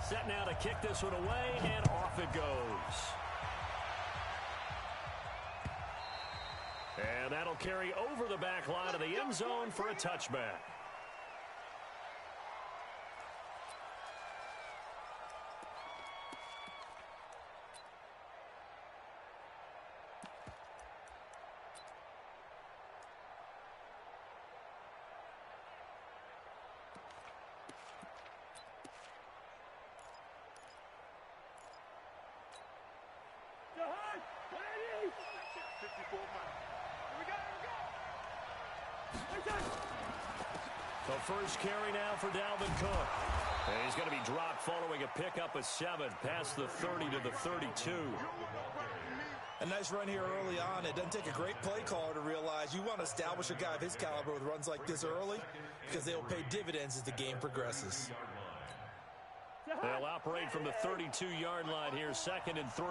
Set now to kick this one away, and off it goes. And that'll carry over the back line of the end zone for a touchback. The first carry now for Dalvin Cook. And he's going to be dropped following a pickup of 7 past the 30 to the 32. A nice run here early on. It doesn't take a great play caller to realize you want to establish a guy of his caliber with runs like this early because they'll pay dividends as the game progresses. They'll operate from the 32-yard line here, 2nd and 3.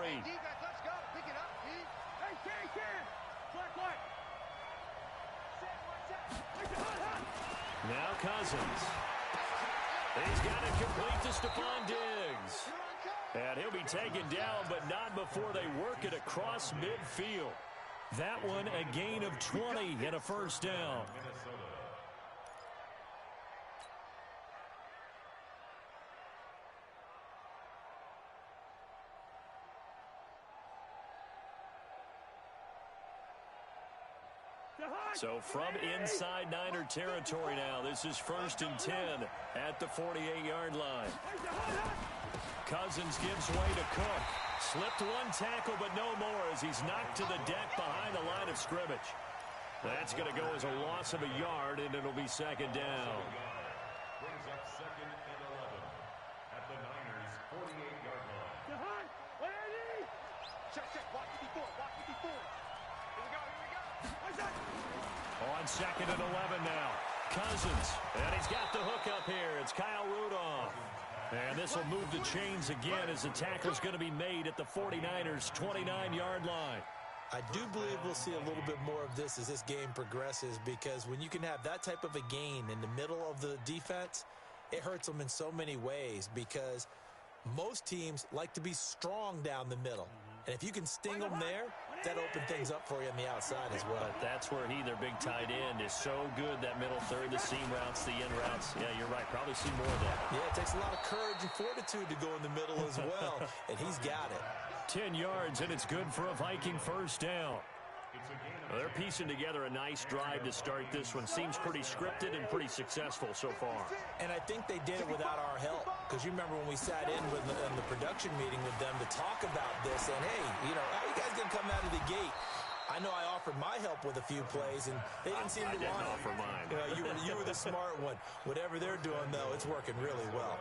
Now Cousins. He's got it complete to Stephon Diggs. And he'll be taken down, but not before they work it across midfield. That one a gain of 20 and a first down. So from inside Niner territory now, this is 1st and 10 at the 48-yard line. Cousins gives way to Cook. Slipped one tackle, but no more as he's knocked to the deck behind the line of scrimmage. That's going to go as a loss of a yard, and it'll be 2nd down. Brings up 2nd and 11 at the Niners' 48-yard line. Check. Watch it before. Here we go. On 2nd and 11 now. Cousins. And he's got the hook up here. It's Kyle Rudolph. And this will move the chains again as the tackle's going to be made at the 49ers' 29-yard line. I do believe we'll see a little bit more of this as this game progresses because when you can have that type of a gain in the middle of the defense, it hurts them in so many ways because most teams like to be strong down the middle. And if you can sting them there, that opens things up for you on the outside as well. But that's where he, their big tight end, is so good, that middle third, the seam routes, the in routes. Yeah, you're right. Probably see more of that. Yeah, it takes a lot of courage and fortitude to go in the middle as well, and he's got it. 10 yards, and it's good for a Viking first down. Well, they're piecing together a nice drive to start this one. Seems pretty scripted and pretty successful so far. And I think they did it without our help. Because you remember when we sat in the production meeting with them to talk about this. And, hey, how you guys going to come out of the gate? I know I offered my help with a few plays, and they didn't seem to want it. Offer mine. You were the smart one. Whatever they're doing, though, it's working really well.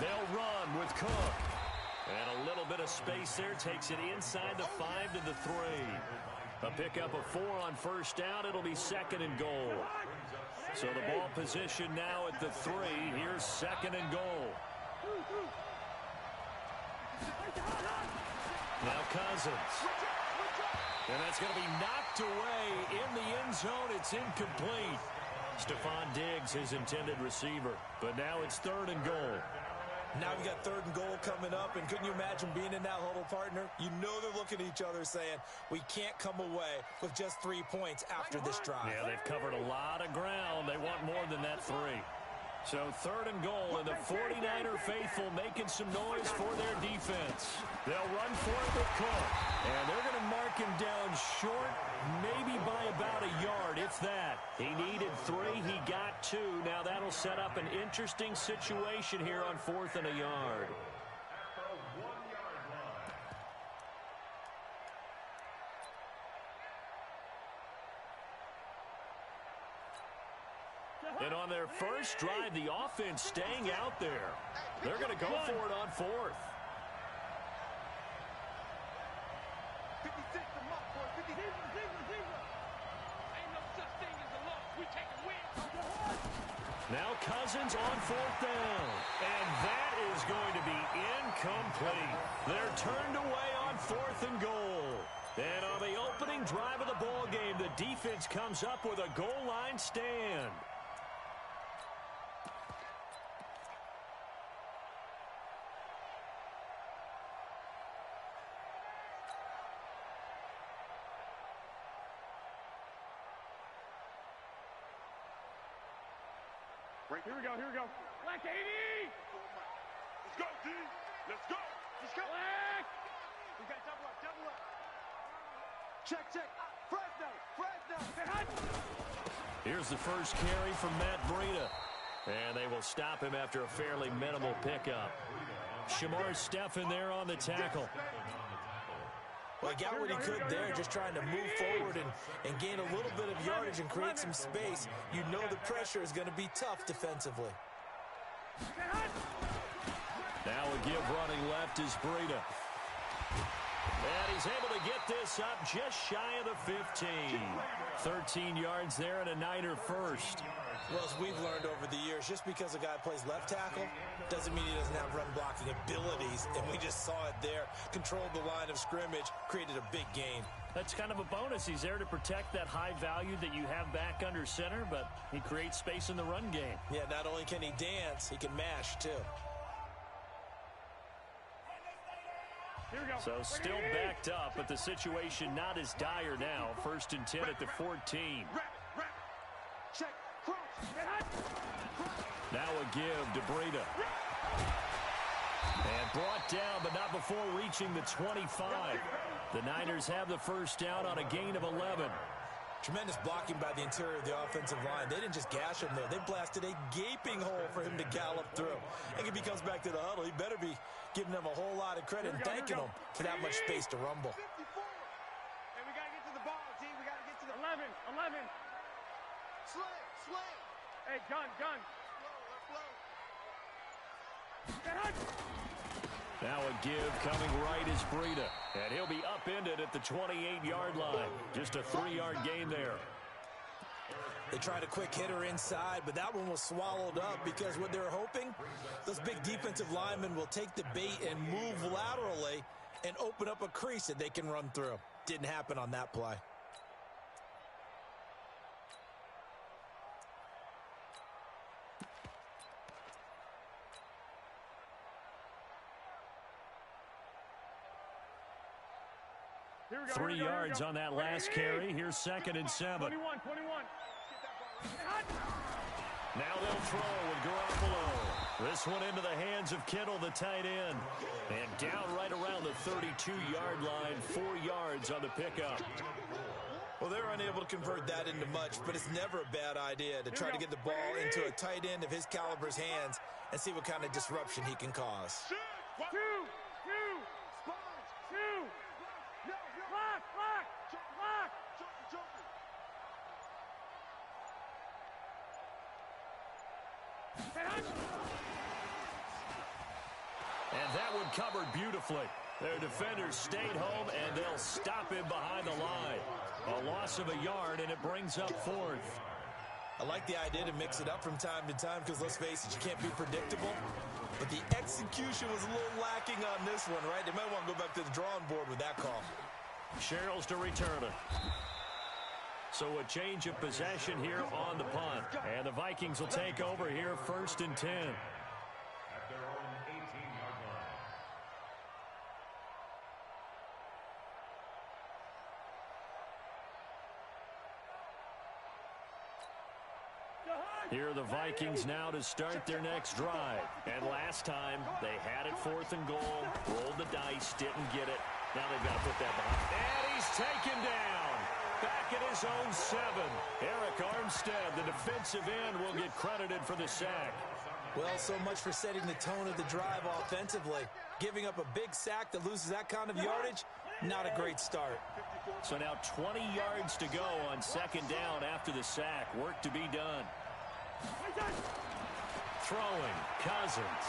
They'll run with Cook. And a little bit of space there takes it inside the 5 to the 3. A pickup of 4 on first down. It'll be 2nd and goal. So the ball position now at the 3. Here's 2nd and goal. Now Cousins. And that's going to be knocked away in the end zone. It's incomplete. Stephon Diggs, his intended receiver. But now it's 3rd and goal. Now we got 3rd and goal coming up, and couldn't you imagine being in that huddle, partner? You know they're looking at each other saying, we can't come away with just 3 points after this drive. Yeah, they've covered a lot of ground. They want more than that 3. So 3rd and goal, and the 49er faithful making some noise for their defense. They'll run for it with Cook. And they're going to mark him down short, maybe by about a yard, if that. He needed 3. He got 2. Now that'll set up an interesting situation here on 4th and a yard. And on their first drive, the offense staying out there. They're going to go for it on 4th. 56 the mark, boy. 56. Ain't no such thing as a loss. We take a win. Now Cousins on fourth down. And that is going to be incomplete. They're turned away on fourth and goal. And on the opening drive of the ball game, the defense comes up with a goal line stand. Here we go, here we go. Black 80! Let's go, D! Let's go! Let's go! Black! We got double up. Check. Fresno! Here's the first carry from Matt Breida. And they will stop him after a fairly minimal pickup. Shamar Stephen there on the tackle. Well, he got what he could there, just trying to move forward and gain a little bit of yardage and create some space. You know the pressure is going to be tough defensively. Now a give running left is Breida. And he's able to get this up just shy of the 15. 13 yards there and a Niner first. Well, as we've learned over the years, just because a guy plays left tackle doesn't mean he doesn't have run blocking abilities. And we just saw it there. Controlled the line of scrimmage, created a big gain. That's kind of a bonus. He's there to protect that high value that you have back under center, but he creates space in the run game. Yeah, not only can he dance, he can mash too. So still backed up, but the situation not as dire now. 1st and 10 at the 14. Check. Now a give to Breida. And brought down, but not before reaching the 25. The Niners have the first down on a gain of 11. Tremendous blocking by the interior of the offensive line. They didn't just gash him there. They blasted a gaping hole for him to gallop through. And if he comes back to the huddle, he better be giving them a whole lot of credit and thanking them for that much space to rumble. 54. And we got to get to the ball, G. We got to get to the 11. Sling. Hey, gun. Now a give coming right is Breida. And he'll be upended at the 28-yard line. Just a 3-yard gain there. They tried a quick hitter inside, but that one was swallowed up because what they're hoping, those big defensive linemen will take the bait and move laterally and open up a crease that they can run through. Didn't happen on that play. Here we go, 3 yards on that last carry. Here's 2nd and 7. 21. Now they'll throw with Garoppolo. This one into the hands of Kittle, the tight end. And down right around the 32-yard line, 4 yards on the pickup. Well, they're unable to convert that into much, but it's never a bad idea to try to get the ball into a tight end of his caliber's hands and see what kind of disruption he can cause. Two. And that one covered beautifully. Their defenders stayed home, and they'll stop him behind the line. A loss of a yard, and it brings up 4th. I like the idea to mix it up from time to time because, let's face it, you can't be predictable. But the execution was a little lacking on this one, right? They might want to go back to the drawing board with that call. Sherrills to return it. So a change of possession here on the punt. And the Vikings will take over here 1st and 10. At their own 18-yard line. Here are the Vikings now to start their next drive. And last time, they had it 4th and goal, rolled the dice, didn't get it. Now they've got to put that behind. And he's taken down. Back at his own 7. Eric Armstead, the defensive end, will get credited for the sack. Well, so much for setting the tone of the drive offensively. Giving up a big sack that loses that kind of yardage, not a great start. So now 20 yards to go on 2nd down after the sack. Work to be done. Throwing, Cousins.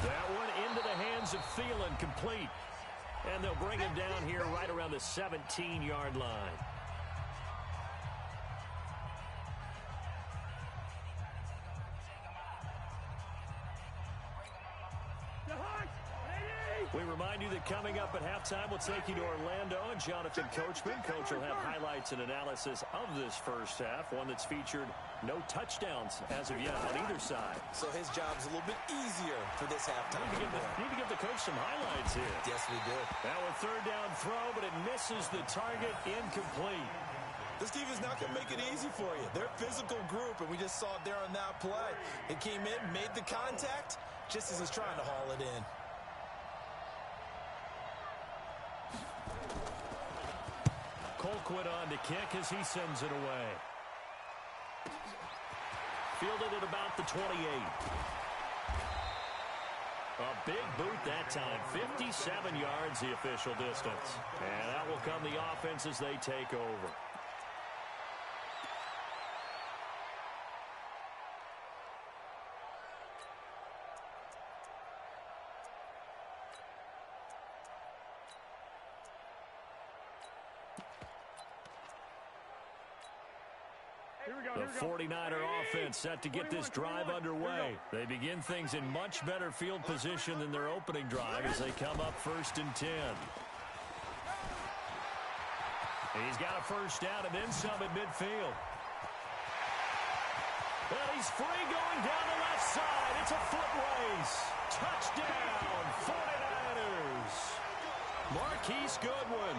That one into the hands of Thielen, complete. And they'll bring him down here right around the 17-yard line. remind you that coming up at halftime, we'll take you to Orlando and Jonathan Coachman. Coach will have highlights and analysis of this first half, one that's featured no touchdowns as of yet on either side. So his job's a little bit easier for this halftime. Need to give the coach some highlights here. Yes, we do. Now a third down throw, but it misses the target, incomplete. This defense not going to make it easy for you. They're a physical group, and we just saw it there on that play. It came in, made the contact, just as he's trying to haul it in. Colquitt on to kick as he sends it away. Fielded at about the 28. A big boot that time. 57 yards the official distance. And that will come the offense as they take over. The 49er offense set to get this drive underway. They begin things in much better field position than their opening drive as they come up 1st and 10. He's got a first down and then some at midfield. And he's free going down the left side. It's a foot race. Touchdown, 49ers. Marquise Goodwin,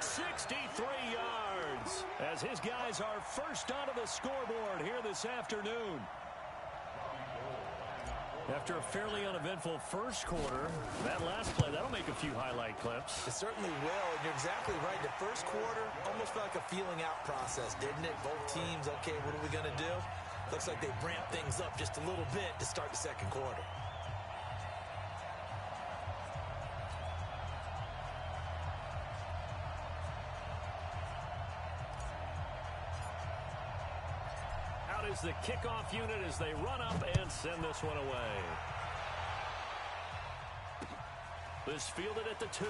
63 yards, as his guys are first onto the scoreboard here this afternoon. After a fairly uneventful first quarter, that last play, that'll make a few highlight clips. It certainly will, and you're exactly right. The first quarter almost felt like a feeling out process, didn't it? Both teams, okay, what are we going to do? Looks like they ramped things up just a little bit to start the second quarter. Is the kickoff unit as they run up and send this one away. This fielded at the 2.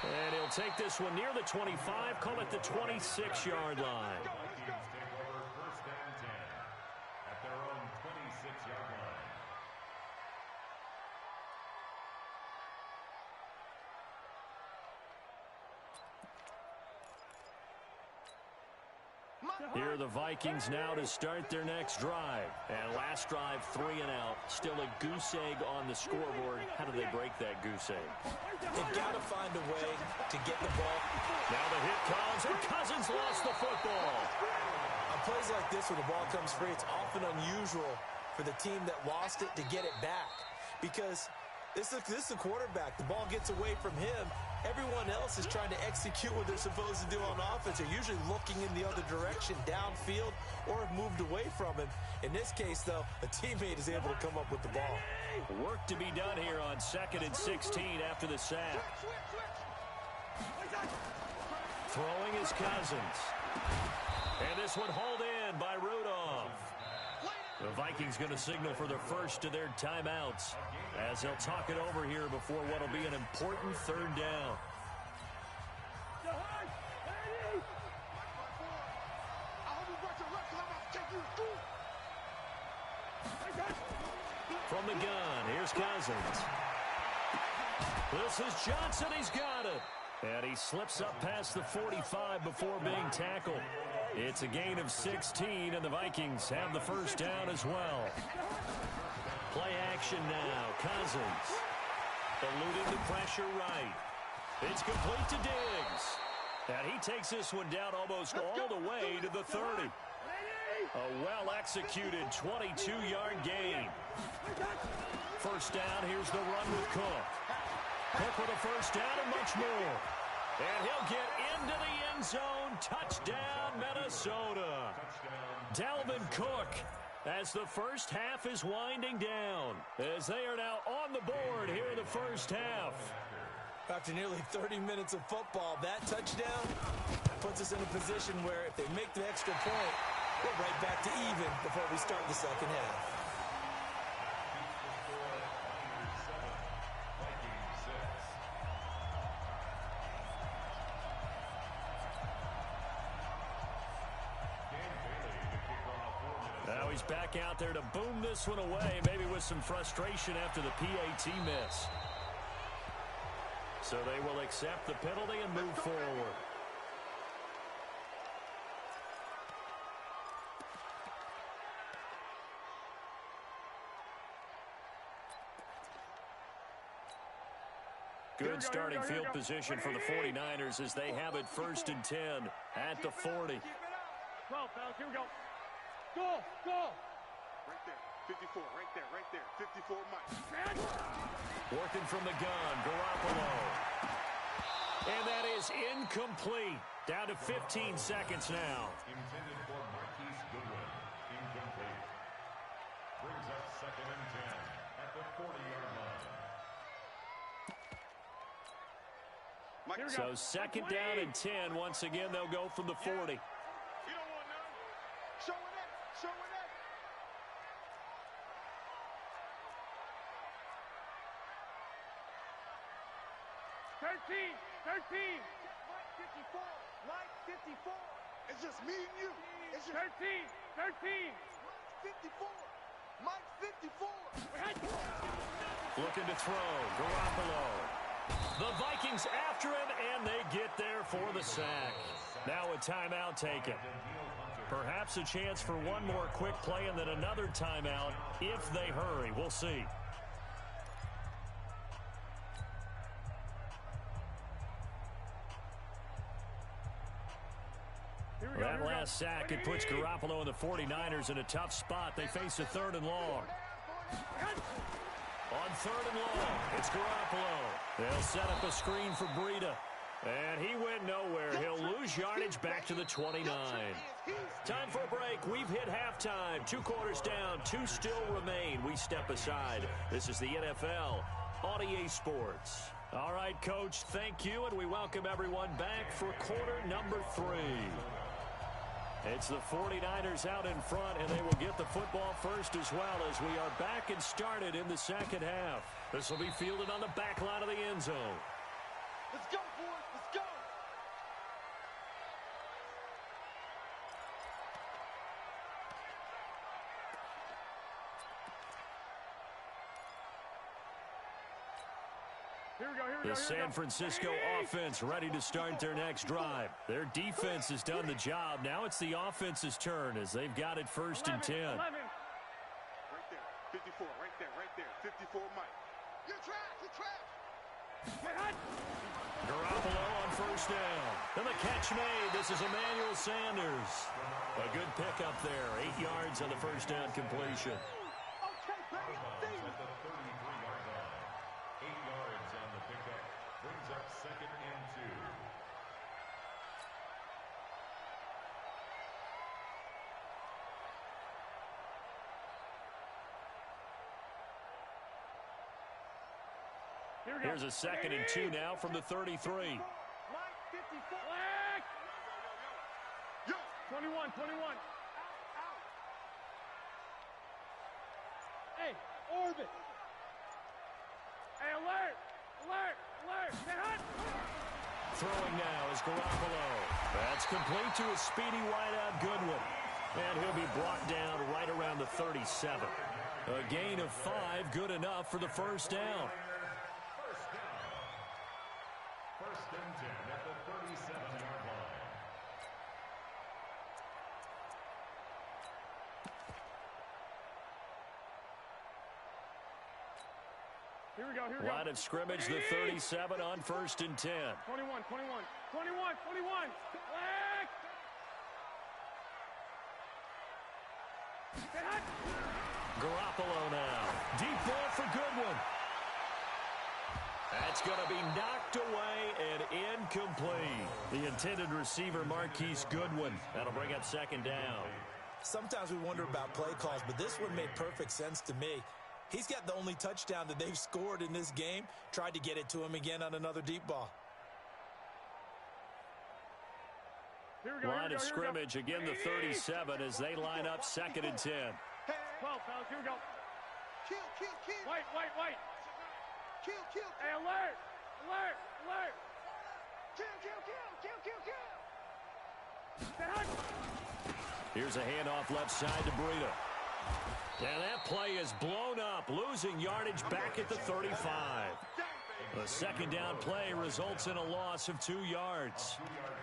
And he'll take this one near the 25, call it the 26-yard line. Take over 1st and 10 at their own 26-yard line. Here are the Vikings now to start their next drive. And last drive, 3 and out. Still a goose egg on the scoreboard. How do they break that goose egg? They've got to find a way to get the ball. Now the hit comes, and Cousins lost the football. On plays like this where the ball comes free, it's often unusual for the team that lost it to get it back. Because this is the quarterback. The ball gets away from him. Everyone else is trying to execute what they're supposed to do on offense. They're usually looking in the other direction, downfield, or have moved away from him. In this case, though, a teammate is able to come up with the ball. Work to be done here on 2nd and 16 after the sack. Throwing is Cousins. And this one hauled in by Rudolph. The Vikings going to signal for the first of their timeouts as they'll talk it over here before what will be an important 3rd down. From the gun, here's Cousins. This is Johnson, he's got it. And he slips up past the 45 before being tackled. It's a gain of 16, and the Vikings have the first down as well. Play action now. Cousins eluding the pressure right. It's complete to Diggs. And he takes this one down almost all the way to the 30. A well-executed 22-yard gain. First down, here's the run with Cook. Cook with a first down and much more. And he'll get into the end zone. Touchdown, Minnesota. Dalvin Cook as the first half is winding down, as they are now on the board here in the first half. After nearly 30 minutes of football, that touchdown puts us in a position where if they make the extra point, we're right back to even before we start the second half. he's back out there to boom this one away, maybe with some frustration after the PAT miss. So they will accept the penalty and move forward. Good starting field position for the 49ers as they have it 1st and 10 at the 40. 12, fellas, here we go. Go! Right there, 54, right there. 54, Mike. Working from the gun, Garoppolo. And that is incomplete. Down to 15 seconds now. Intended for Marquise Goodwin. Incomplete. Brings up 2nd and 10 at the 40-yard line. So 2nd down and 10. Once again, they'll go from the 40. You don't want none. Show it. 13. Mike 54. It's just me and you. It's just 13. Mike 54. Mike 54. Looking to throw, Garoppolo. The Vikings after him, and they get there for the sack. Now a timeout taken. Perhaps a chance for one more quick play and then another timeout if they hurry. We'll see. That last sack, it puts Garoppolo and the 49ers in a tough spot. They face a 3rd and long. On 3rd and long, it's Garoppolo. They'll set up a screen for Breida. And he went nowhere. He'll lose yardage back to the 29. Time for a break. We've hit halftime. 2 quarters down. 2 still remain. We step aside. This is the NFL on EA Sports. All right, Coach, thank you, and we welcome everyone back for quarter number 3. It's the 49ers out in front, and they will get the football first as well as we are back and started in the 2nd half. This will be fielded on the back line of the end zone. Let's go, boys. Let's go. The San Francisco offense ready to start their next drive. Their defense has done the job. Now it's the offense's turn as they've got it 1st and 10. 11. Right there. 54. Right there. 54, Mike. You're trash. Garoppolo on 1st down. And the catch made. This is Emmanuel Sanders. A good pickup there. 8 yards on the 1st down completion. Okay, buddy. At the 33-yard line. 8 yards on the pickup. Brings up 2nd and 2. Here's a 2nd and 2 now from the 33. Mike 54. Black. 21. Out. Hey, orbit. Hey, alert. Throwing now is Garoppolo. That's complete to a speedy wideout Goodwin. And he'll be brought down right around the 37. A gain of 5, good enough for the 1st down. 1st and 10 at the 37-yard line. Here we go. Line of scrimmage, the 37 on 1st and 10. 21. Black. Garoppolo now. Deep ball for Goodwin. That's going to be knocked away and incomplete. The intended receiver, Marquise Goodwin. That'll bring up 2nd down. Sometimes we wonder about play calls, but this one made perfect sense to me. He's got the only touchdown that they've scored in this game. Tried to get it to him again on another deep ball. Line of scrimmage, again the 37 as they line up 2nd and 10. 12, fellas, here we go. Kill. White. Kill. Hey, alert. Kill. Here's a handoff left side to Breida. And that play is blown up, losing yardage back at the 35. The second down play results in a loss of 2 yards.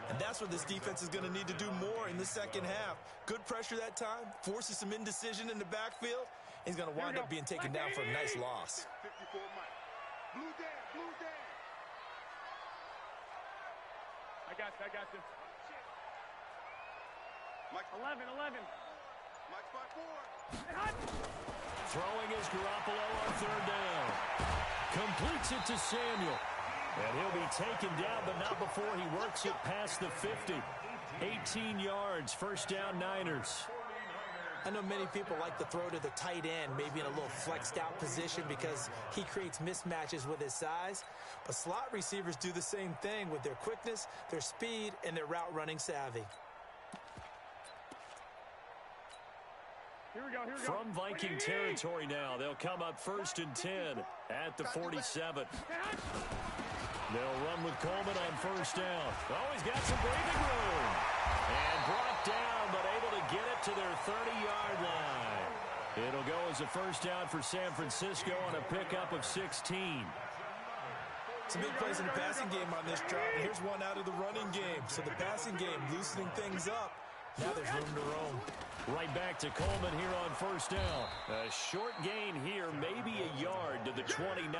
And that's what this defense is going to need to do more in the second half. Good pressure that time, forces some indecision in the backfield. He's going to wind up being taken down for a nice loss. 54 Mike. Blue down, blue down. I got you. Mike 11. Mike 5-4. Throwing is Garoppolo on third down. Completes it to Samuel. And he'll be taken down, but not before he works it past the 50. 18 yards, first down Niners. I know many people like to throw to the tight end, maybe in a little flexed out position because he creates mismatches with his size. But slot receivers do the same thing with their quickness, their speed, and their route running savvy. Here we go. From Viking territory now, they'll come up 1st and 10 at the 47. They'll run with Coleman on first down. Oh, he's got some breathing room. And brought down, but able to get it to their 30-yard line. It'll go as a first down for San Francisco on a pickup of 16. Some big plays in the passing game on this drive. And here's one out of the running game. So the passing game loosening things up. Now there's room to roam. Right back to Coleman here on first down. A short gain here, maybe a yard to the 29.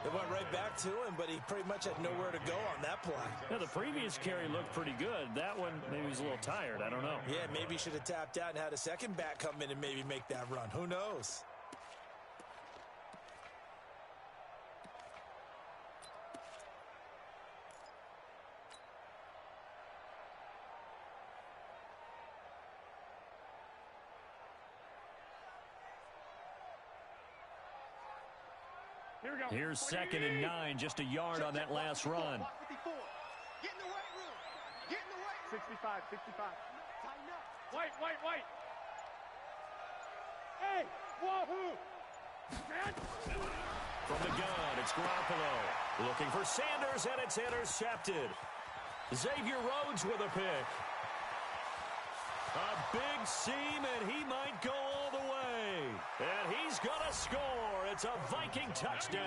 It went right back to him, but he pretty much had nowhere to go on that play. Yeah, the previous carry looked pretty good. That one, maybe he's a little tired. I don't know. Yeah, maybe he should have tapped out and had a second back come in and maybe make that run. Who knows? Here's 2nd and 9, just a yard on that last run. Get in the weight room. 65. Tighten up. Wait. Hey, wahoo. From the gun, it's Garoppolo. Looking for Sanders, and it's intercepted. Xavier Rhodes with a pick. A big seam, and he might go all the way. And he's going to score. It's a Viking touchdown.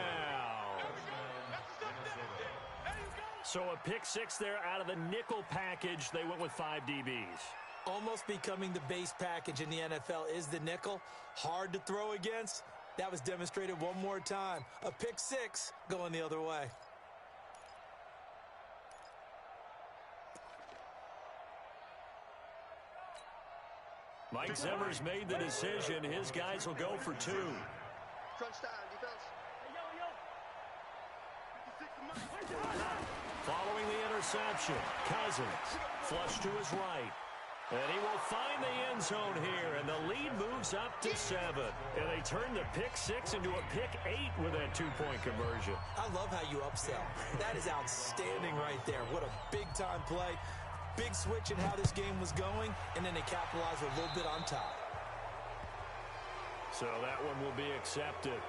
So a pick six there out of the nickel package. They went with 5 DBs. Almost becoming the base package in the NFL is the nickel. Hard to throw against. That was demonstrated one more time. A pick six going the other way. Mike Zimmer's made the decision. His guys will go for 2. Crunch time, defense. Following the interception, Cousins flush to his right. And he will find the end zone here, and the lead moves up to 7. And they turn the pick six into a pick 8 with that 2-point conversion. I love how you upsell. That is outstanding right there. What a big-time play. Big switch in how this game was going, and then they capitalized a little bit on top. So that one will be accepted.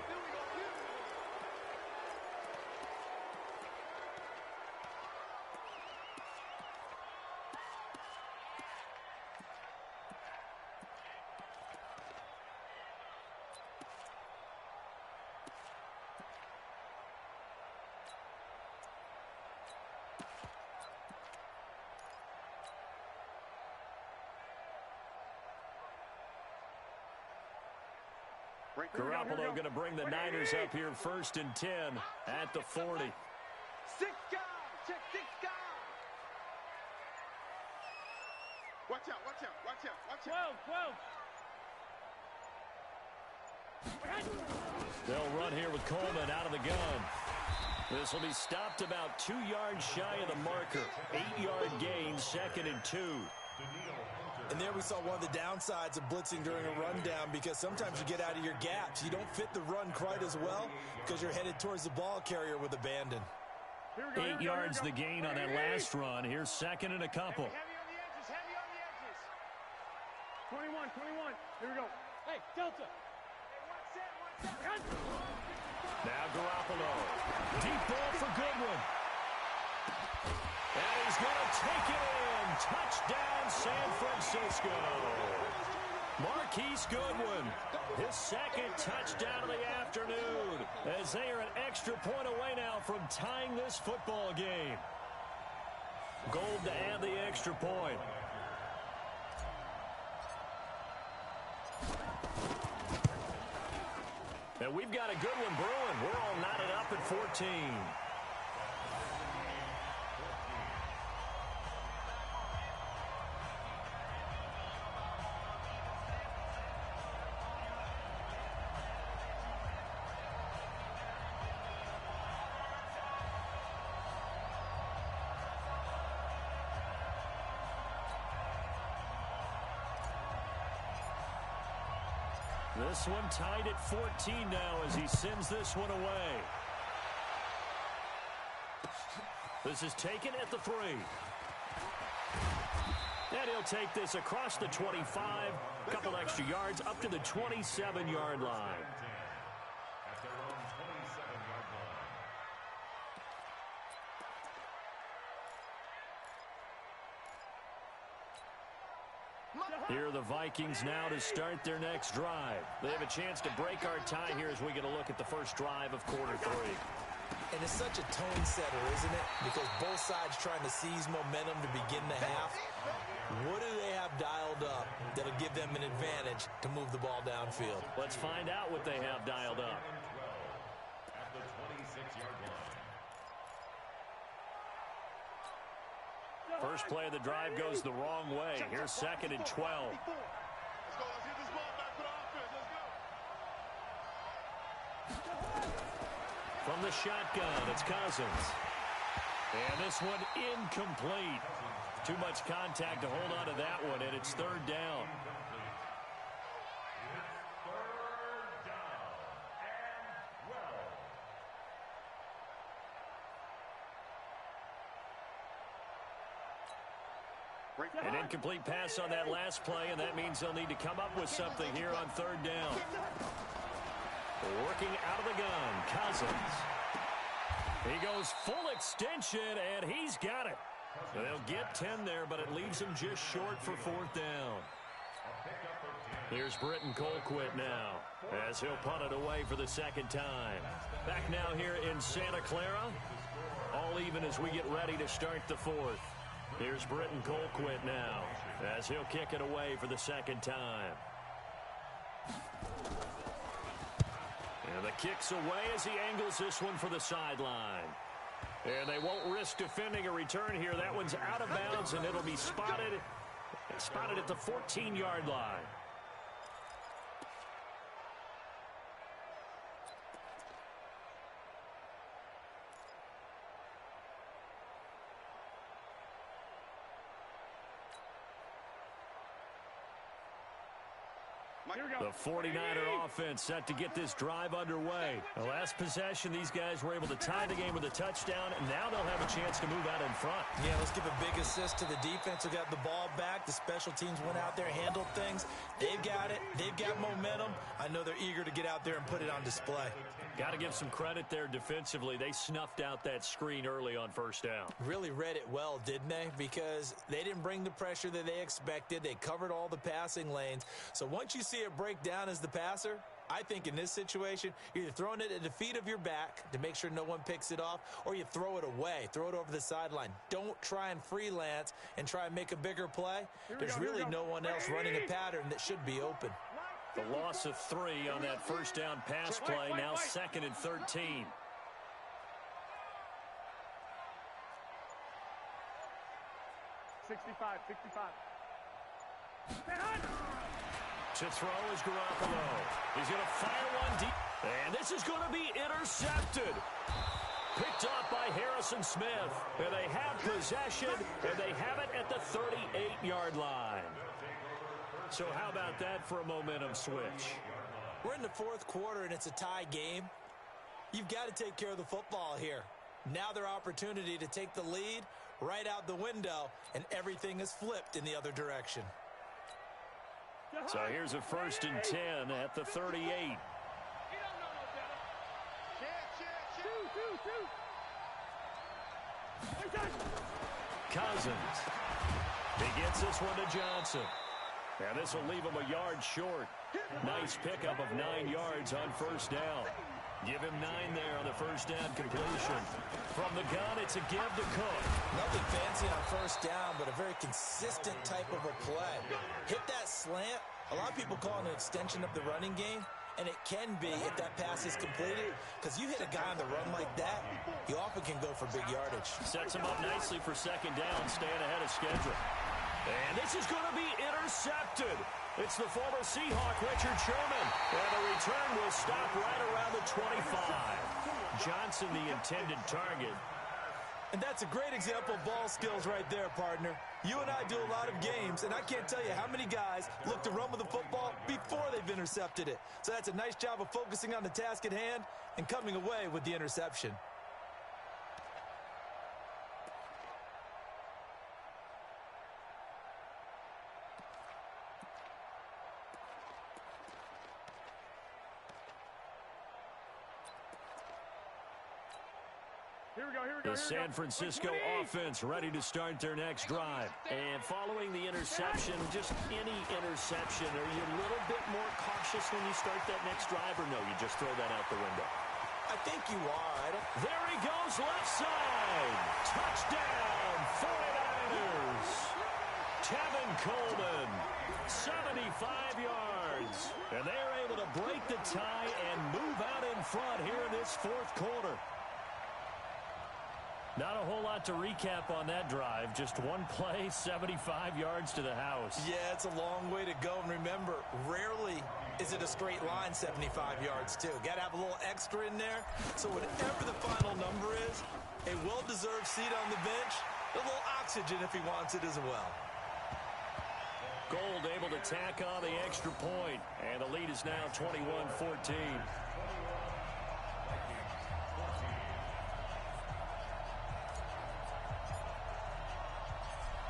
Garoppolo going to bring the Niners up here 1st and 10 at the 40. 6 guys. Check 6 guys. Watch out. 12. They'll run here with Coleman out of the gun. This will be stopped about 2 yards shy of the marker. 8-yard gain, 2nd and 2. And there we saw one of the downsides of blitzing during a rundown, because sometimes you get out of your gaps. You don't fit the run quite as well because you're headed towards the ball carrier with abandon. 8 yards the gain on that last run. Here's 2nd and a couple. Heavy on the edges. 21. Here we go. Hey, Delta. Now Garoppolo. Deep ball for Goodwin. And he's going to take it in. Touchdown, San Francisco. Marquise Goodwin, his second touchdown of the afternoon, as they are an extra point away now from tying this football game. Gold to add the extra point. And we've got a good one brewing. We're all knotted up at 14. This one tied at 14 now as he sends this one away. This is taken at the 3. And he'll take this across the 25, a couple extra yards up to the 27-yard line. Here are the Vikings now to start their next drive. They have a chance to break our tie here as we get a look at the first drive of quarter 3. And it's such a tone setter, isn't it? Because both sides trying to seize momentum to begin the half. What do they have dialed up that'll give them an advantage to move the ball downfield? Let's find out what they have dialed up. At the 26-yard line. First play of the drive goes the wrong way. Here's 2nd and 12. Let's go. Let's get this ball back for the offense. Let's go. From the shotgun, it's Cousins. And this one incomplete. Too much contact to hold on to that one, and it's 3rd down. An incomplete pass on that last play, and that means they'll need to come up with something here on 3rd down. Working out of the gun, Cousins. He goes full extension, and he's got it. They'll get 10 there, but it leaves him just short for 4th down. Here's Britton Colquitt now, as he'll punt it away for the 2nd time. Back now here in Santa Clara. All even as we get ready to start the 4th. Here's Britton Colquitt now, as he'll kick it away for the 2nd time. And the kick's away as he angles this one for the sideline. And they won't risk defending a return here. That one's out of bounds, and it'll be spotted at the 14-yard line. The 49er offense set to get this drive underway. The last possession, these guys were able to tie the game with a touchdown, and now they'll have a chance to move out in front. Yeah, let's give a big assist to the defense who got the ball back. The special teams went out there, handled things. They've got it. They've got momentum. I know they're eager to get out there and put it on display. Got to give some credit there defensively. They snuffed out that screen early on 1st down. Really read it well, didn't they? Because they didn't bring the pressure that they expected. They covered all the passing lanes. So once you see it break down as the passer, I think in this situation, you're either throwing it at the feet of your back to make sure no one picks it off, or you throw it away, throw it over the sideline. Don't try and freelance and try and make a bigger play. There's really no one else running a pattern that should be open. The loss of 3 on that 1st down pass play, now 2nd and 13. To throw is Garoppolo. He's going to fire one deep. And this is going to be intercepted. Picked off by Harrison Smith. And they have possession, and they have it at the 38-yard line. So how about that for a momentum switch? We're in the 4th quarter, and it's a tie game. You've got to take care of the football here. Now their opportunity to take the lead right out the window, and everything is flipped in the other direction. So here's a 1st and 10 at the 38. Cousins. He gets this one to Johnson. And this will leave him a yard short. Nice pickup of 9 yards on first down. Give him 9 there on the first down completion. From the gun, it's a give to Cook. Nothing fancy on first down, but a very consistent type of a play. Hit that slant. A lot of people call it an extension of the running game, and it can be if that pass is completed, because you hit a guy on the run like that, he often can go for big yardage. Sets him up nicely for second down, staying ahead of schedule. And this is going to be intercepted. It's the former Seahawk, Richard Sherman. And the return will stop right around the 25. Johnson, the intended target. And that's a great example of ball skills right there, partner. You and I do a lot of games, and I can't tell you how many guys look to run with the football before they've intercepted it. So that's a nice job of focusing on the task at hand and coming away with the interception. The San Francisco offense ready to start their next drive. And following the interception, just any interception, are you a little bit more cautious when you start that next drive, or no, you just throw that out the window? I think you are. There he goes, left side. Touchdown, 49ers. Tevin Coleman, 75 yards. And they're able to break the tie and move out in front here in this fourth quarter. Not a whole lot to recap on that drive. Just one play, 75 yards to the house. Yeah, it's a long way to go. And remember, rarely is it a straight line 75 yards, too. Got to have a little extra in there. So whatever the final number is, a well-deserved seat on the bench, a little oxygen if he wants it as well. Gold able to tack on the extra point. And the lead is now 21-14.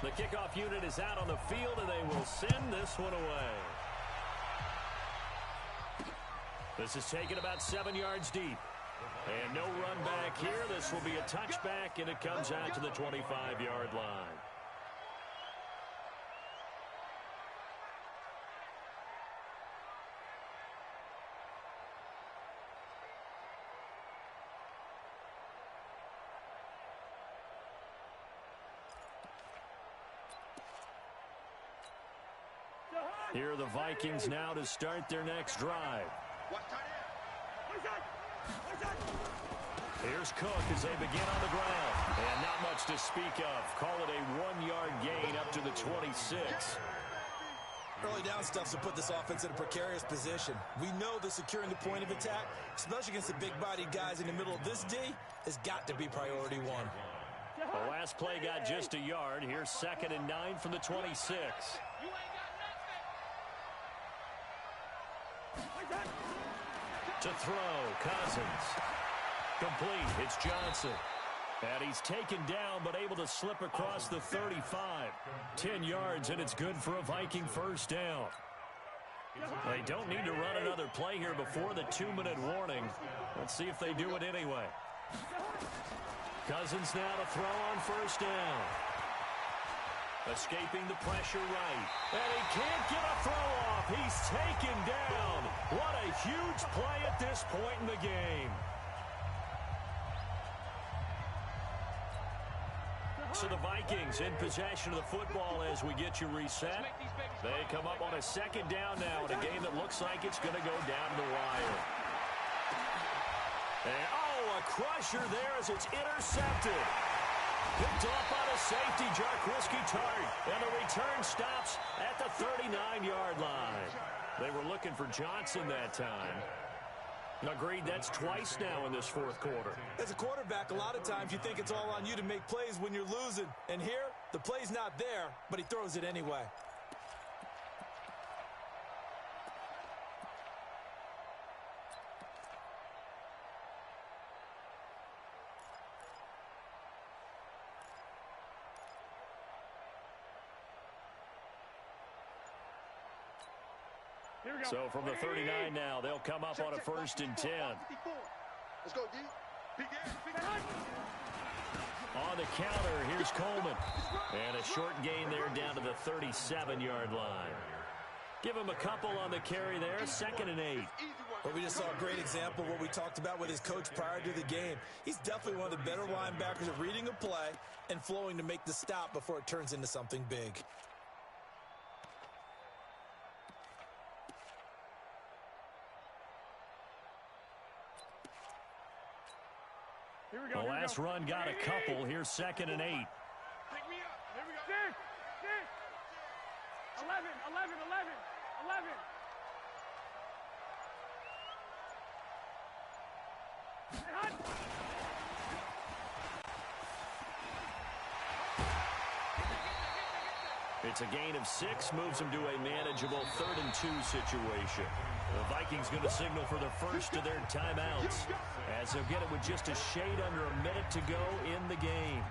The kickoff unit is out on the field, and they will send this one away. This is taken about 7 yards deep. And no run back here. This will be a touchback, and it comes out to the 25-yard line. Here are the Vikings now to start their next drive. Here's Cook as they begin on the ground. And not much to speak of. Call it a 1-yard gain up to the 26. Early down stuff to put this offense in a precarious position. We know that securing the point of attack, especially against the big-bodied guys in the middle of this D, has got to be priority one. The last play got just a yard. Here's 2nd and 9 from the 26. To throw, Cousins. Complete, it's Johnson. And he's taken down, but able to slip across the 35. 10 yards, and it's good for a Viking first down. They don't need to run another play here before the 2-minute warning. Let's see if they do it anyway. Cousins now to throw on first down. Escaping the pressure right. And he can't get a throw off. He's taken down. What a huge play at this point in the game. So the Vikings in possession of the football as we get you reset. They come up on a 2nd down now in a game that looks like it's going to go down the wire. And, a crusher there as it's intercepted. Picked off by the safety, Jarquiski Tart. And the return stops at the 39-yard line. They were looking for Johnson that time. Agreed, that's twice now in this fourth quarter. As a quarterback, a lot of times you think it's all on you to make plays when you're losing. And here, the play's not there, but he throws it anyway. So from the 39 now, they'll come up on a 1st and 10. Let's go, D. On the counter, here's Coleman. And a short gain there down to the 37-yard line. Give him a couple on the carry there, 2nd and 8. Well, we just saw a great example of what we talked about with his coach prior to the game. He's definitely one of the better linebackers at reading a play and flowing to make the stop before it turns into something big. Here we go. The last run got a couple. Here's 2nd and 8. Pick me up. Here we go. 6. 11. It's a gain of 6, moves them to a manageable 3rd and 2 situation. The Vikings going to signal for the first of their timeouts, as they'll get it with just a shade under a minute to go in the game.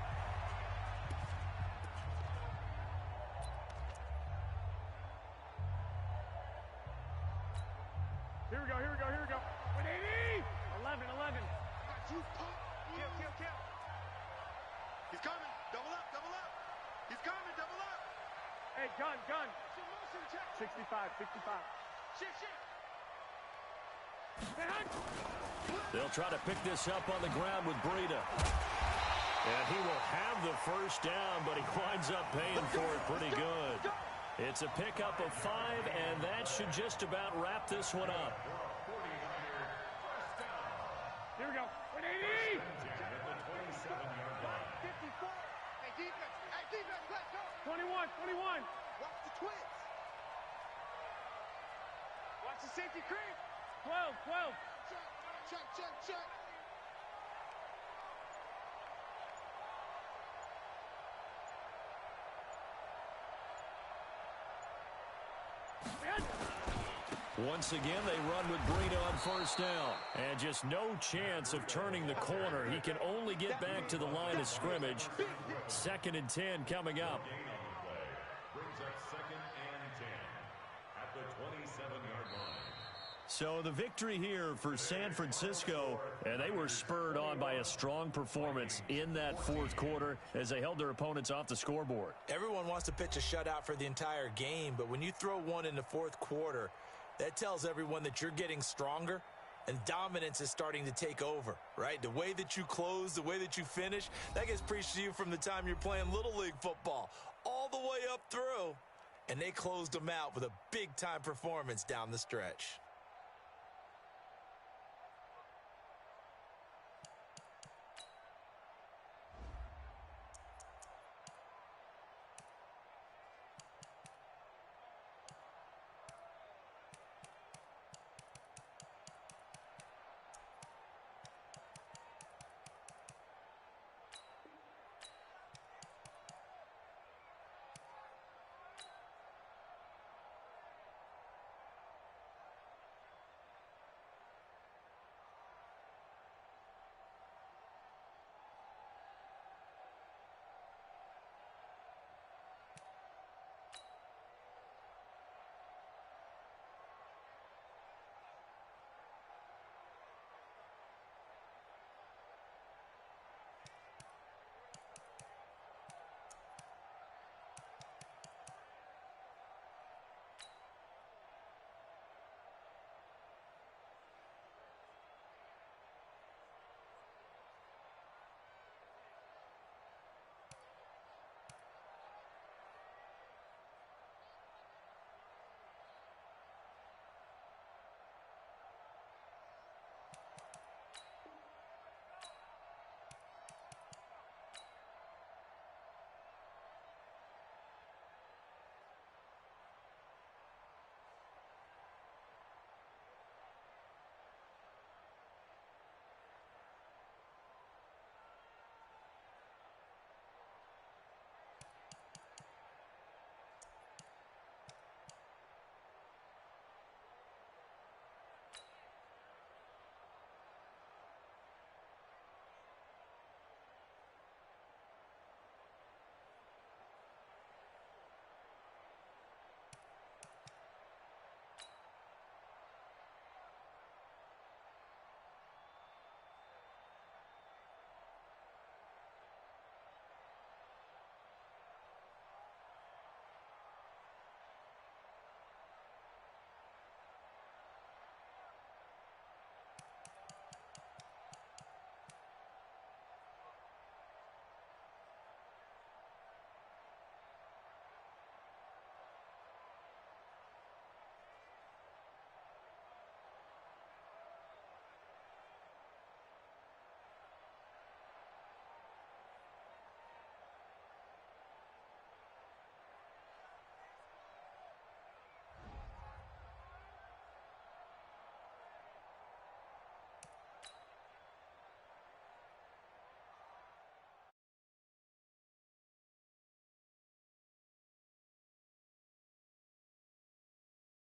Here we go. 180. 11. Kill. He's coming. Double up. He's coming. Double up. Hey, gun. 65. Shit. They'll try to pick this up on the ground with Breida. And he will have the first down, but he winds up paying for it pretty good. It's a pickup of 5, and that should just about wrap this one up. Here we go. 180. 54. Hey, defense, let's go. 21. Watch the twins. Watch the safety creep. 12. Check. Once again, they run with Breida on first down. And just no chance of turning the corner. He can only get back to the line of scrimmage. 2nd and 10 coming up. Brings up 2nd and 10 at the 27-yard line. So the victory here for San Francisco, and they were spurred on by a strong performance in that 4th quarter as they held their opponents off the scoreboard. Everyone wants to pitch a shutout for the entire game, but when you throw one in the 4th quarter, that tells everyone that you're getting stronger and dominance is starting to take over, right? The way that you close, the way that you finish, that gets preached to you from the time you're playing Little League football all the way up through. And they closed them out with a big-time performance down the stretch.